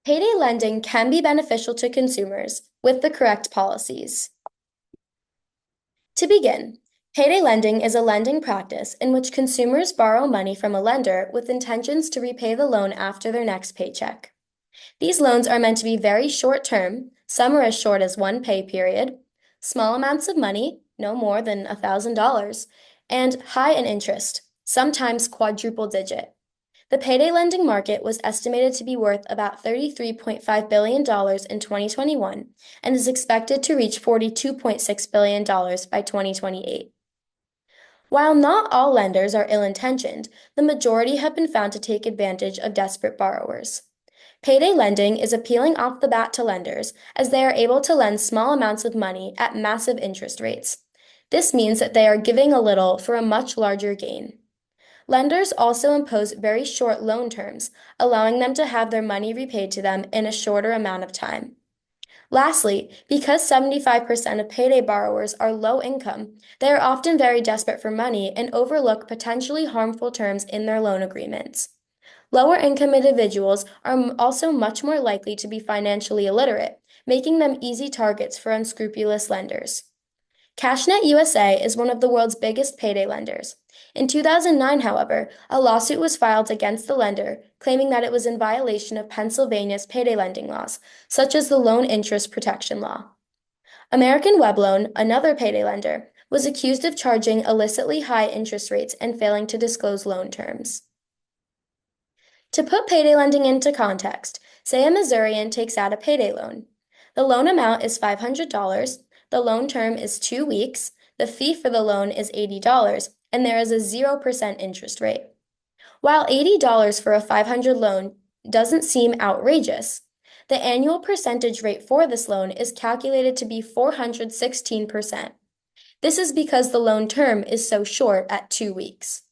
Payday lending can be beneficial to consumers with the correct policies. To begin, payday lending is a lending practice in which consumers borrow money from a lender with intentions to repay the loan after their next paycheck. These loans are meant to be very short term, some are as short as one pay period, small amounts of money, no more than $1,000, and high in interest, sometimes quadruple digit. The payday lending market was estimated to be worth about $33.5 billion in 2021 and is expected to reach $42.6 billion by 2028. While not all lenders are ill-intentioned, the majority have been found to take advantage of desperate borrowers. Payday lending is appealing off the bat to lenders as they are able to lend small amounts of money at massive interest rates. This means that they are giving a little for a much larger gain. Lenders also impose very short loan terms, allowing them to have their money repaid to them in a shorter amount of time. Lastly, because 75% of payday borrowers are low income, they are often very desperate for money and overlook potentially harmful terms in their loan agreements. Lower income individuals are also much more likely to be financially illiterate, making them easy targets for unscrupulous lenders. CashNet USA is one of the world's biggest payday lenders. In 2009, however, a lawsuit was filed against the lender, claiming that it was in violation of Pennsylvania's payday lending laws, such as the Loan Interest Protection Law. American Web Loan, another payday lender, was accused of charging illicitly high interest rates and failing to disclose loan terms. To put payday lending into context, say a Missourian takes out a payday loan. The loan amount is $500, the loan term is 2 weeks, the fee for the loan is $80, and there is a 0% interest rate. While $80 for a $500 loan doesn't seem outrageous, the annual percentage rate for this loan is calculated to be 416%. This is because the loan term is so short at 2 weeks.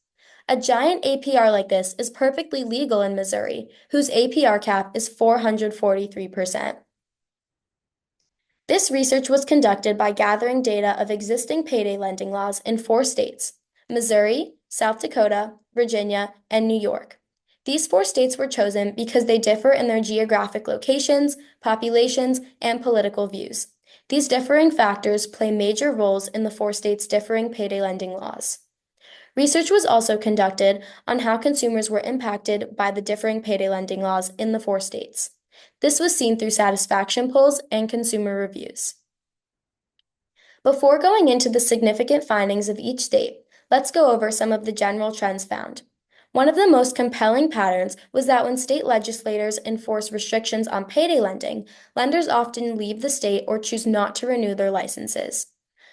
A giant APR like this is perfectly legal in Missouri, whose APR cap is 443%. This research was conducted by gathering data of existing payday lending laws in 4 states: Missouri, South Dakota, Virginia, and New York. These 4 states were chosen because they differ in their geographic locations, populations, and political views. These differing factors play major roles in the 4 states' differing payday lending laws. Research was also conducted on how consumers were impacted by the differing payday lending laws in the 4 states. This was seen through satisfaction polls and consumer reviews. Before going into the significant findings of each state, let's go over some of the general trends found. One of the most compelling patterns was that when state legislators enforce restrictions on payday lending, lenders often leave the state or choose not to renew their licenses.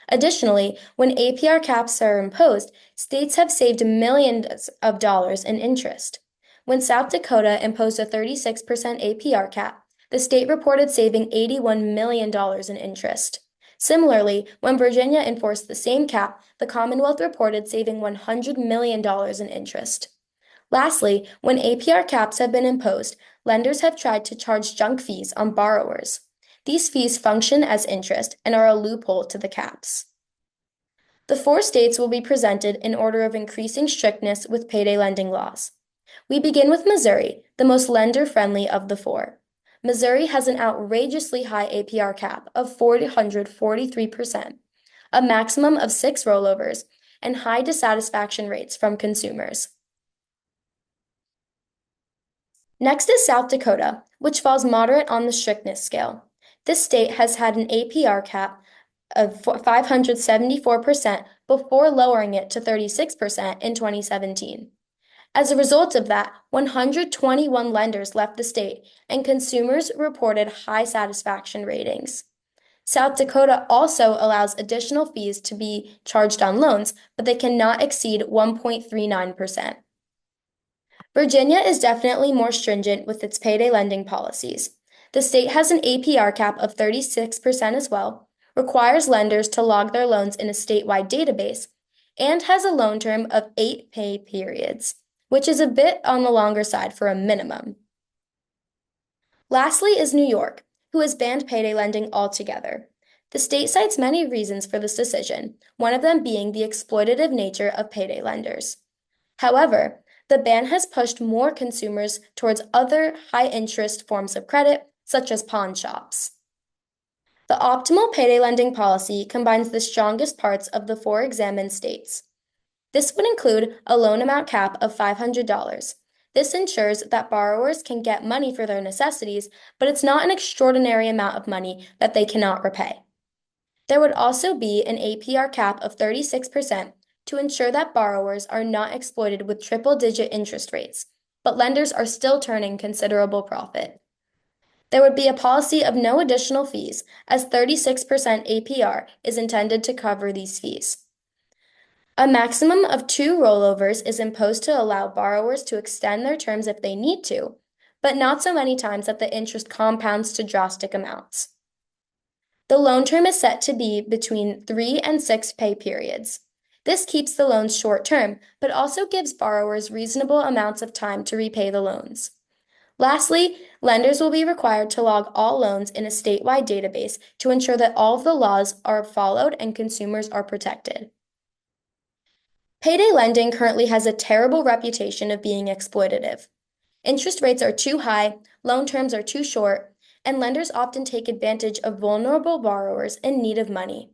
Additionally, when APR caps are imposed, states have saved millions of dollars in interest. When South Dakota imposed a 36% APR cap, the state reported saving $81 million in interest. Similarly, when Virginia enforced the same cap, the Commonwealth reported saving $100 million in interest. Lastly, when APR caps have been imposed, lenders have tried to charge junk fees on borrowers. These fees function as interest and are a loophole to the caps. The 4 states will be presented in order of increasing strictness with payday lending laws. We begin with Missouri, the most lender-friendly of the 4. Missouri has an outrageously high APR cap of 443%, a maximum of 6 rollovers, and high dissatisfaction rates from consumers. Next is South Dakota, which falls moderate on the strictness scale. This state has had an APR cap of 574% before lowering it to 36% in 2017. As a result of that, 121 lenders left the state, and consumers reported high satisfaction ratings. South Dakota also allows additional fees to be charged on loans, but they cannot exceed 1.39%. Virginia is definitely more stringent with its payday lending policies. The state has an APR cap of 36% as well, requires lenders to log their loans in a statewide database, and has a loan term of 8 pay periods, which is a bit on the longer side for a minimum. Lastly is New York, who has banned payday lending altogether. The state cites many reasons for this decision, one of them being the exploitative nature of payday lenders. However, the ban has pushed more consumers towards other high-interest forms of credit, such as pawn shops. The optimal payday lending policy combines the strongest parts of the four examined states. This would include a loan amount cap of $500. This ensures that borrowers can get money for their necessities, but it's not an extraordinary amount of money that they cannot repay. There would also be an APR cap of 36% to ensure that borrowers are not exploited with triple-digit interest rates, but lenders are still turning considerable profit. There would be a policy of no additional fees, as 36% APR is intended to cover these fees. A maximum of 2 rollovers is imposed to allow borrowers to extend their terms if they need to, but not so many times that the interest compounds to drastic amounts. The loan term is set to be between 3 and 6 pay periods. This keeps the loans short term, but also gives borrowers reasonable amounts of time to repay the loans. Lastly, lenders will be required to log all loans in a statewide database to ensure that all of the laws are followed and consumers are protected. Payday lending currently has a terrible reputation of being exploitative. Interest rates are too high, loan terms are too short, and lenders often take advantage of vulnerable borrowers in need of money.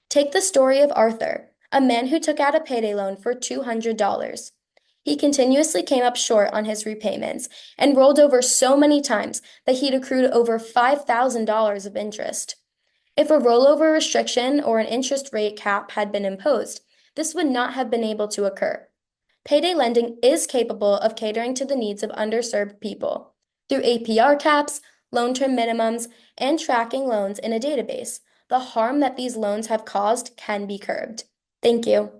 Take the story of Arthur, a man who took out a payday loan for $200. He continuously came up short on his repayments and rolled over so many times that he'd accrued over $5,000 of interest. If a rollover restriction or an interest rate cap had been imposed, this would not have been able to occur. Payday lending is capable of catering to the needs of underserved people. Through APR caps, loan term minimums, and tracking loans in a database, the harm that these loans have caused can be curbed. Thank you.